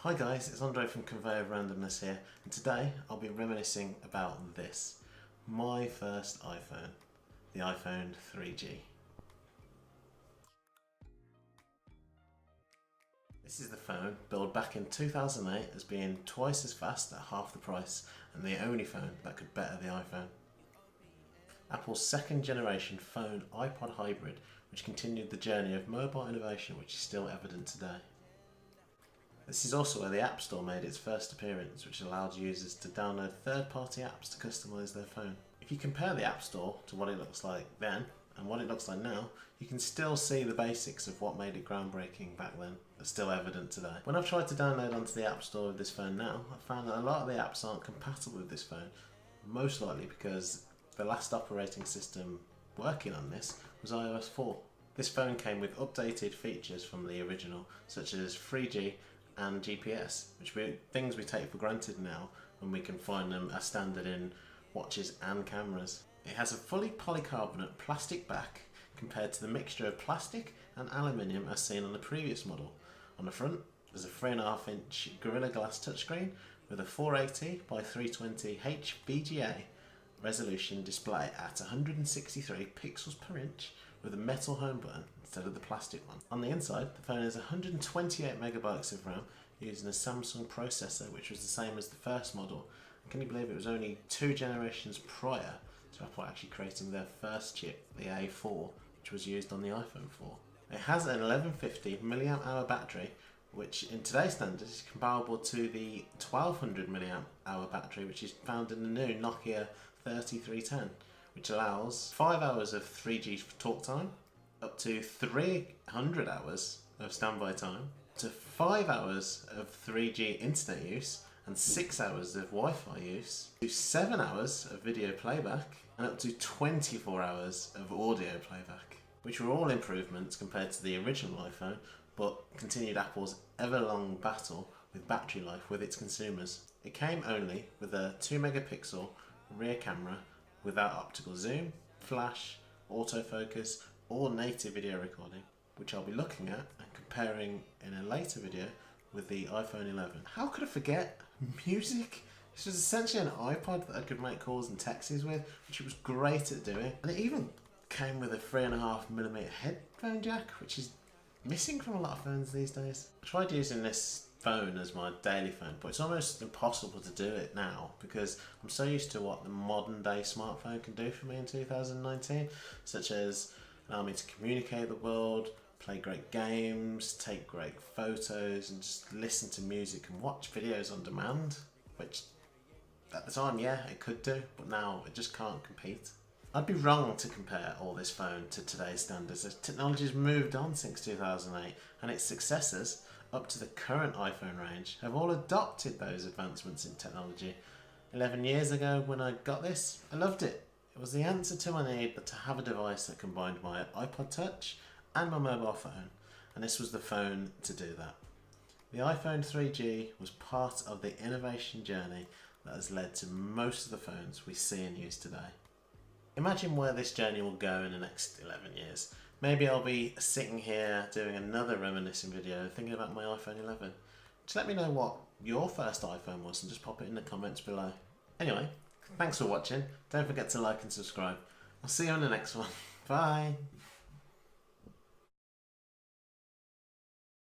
Hi guys, it's Andre from Conveyor of Randomness here, and today I'll be reminiscing about this, my first iPhone, the iPhone 3G. This is the phone built back in 2008 as being twice as fast at half the price and the only phone that could better the iPhone. Apple's second generation phone iPod hybrid, which continued the journey of mobile innovation which is still evident today. This is also where the App Store made its first appearance, which allowed users to download third-party apps to customise their phone. If you compare the App Store to what it looks like then and what it looks like now, you can still see the basics of what made it groundbreaking back then are still evident today. When I've tried to download onto the App Store with this phone now, I've found that a lot of the apps aren't compatible with this phone, most likely because the last operating system working on this was iOS 4. This phone came with updated features from the original, such as 3G and GPS, which are things we take for granted now when we can find them as standard in watches and cameras. It has a fully polycarbonate plastic back compared to the mixture of plastic and aluminium as seen on the previous model. On the front there's a 3.5-inch Gorilla Glass touchscreen with a 480 by 320 HBGA resolution display at 163 pixels per inch with a metal home button instead of the plastic one. On the inside, the phone has 128 megabytes of RAM using a Samsung processor, which was the same as the first model. And can you believe it was only 2 generations prior to Apple actually creating their first chip, the A4, which was used on the iPhone 4. It has an 1150 mAh battery, which in today's standards is comparable to the 1200 mAh battery which is found in the new Nokia 3310, which allows 5 hours of 3G talk time, up to 300 hours of standby time, to 5 hours of 3G internet use and 6 hours of Wi-Fi use, to 7 hours of video playback and up to 24 hours of audio playback, which were all improvements compared to the original iPhone, but continued Apple's ever-long battle with battery life with its consumers. It came only with a 2 megapixel rear camera without optical zoom, flash, autofocus or native video recording, which I'll be looking at and comparing in a later video with the iPhone 11. How could I forget music? This was essentially an iPod that I could make calls and texts with, which it was great at doing. And it even came with a 3.5mm headphone jack, which is missing from a lot of phones these days. I tried using this phone as my daily phone, but it's almost impossible to do it now because I'm so used to what the modern day smartphone can do for me in 2019, such as allow me to communicate with the world, play great games, take great photos and just listen to music and watch videos on demand, which at the time, yeah, it could do, but now it just can't compete. I'd be wrong to compare all this phone to today's standards as technology has moved on since 2008 and its successors up to the current iPhone range have all adopted those advancements in technology. 11 years ago when I got this, I loved it. It was the answer to my need to have a device that combined my iPod Touch and my mobile phone, and this was the phone to do that. The iPhone 3G was part of the innovation journey that has led to most of the phones we see and use today. Imagine where this journey will go in the next 11 years. Maybe I'll be sitting here doing another reminiscing video thinking about my iPhone 11. Just let me know what your first iPhone was and just pop it in the comments below. Anyway, thanks for watching. Don't forget to like and subscribe. I'll see you on the next one. Bye.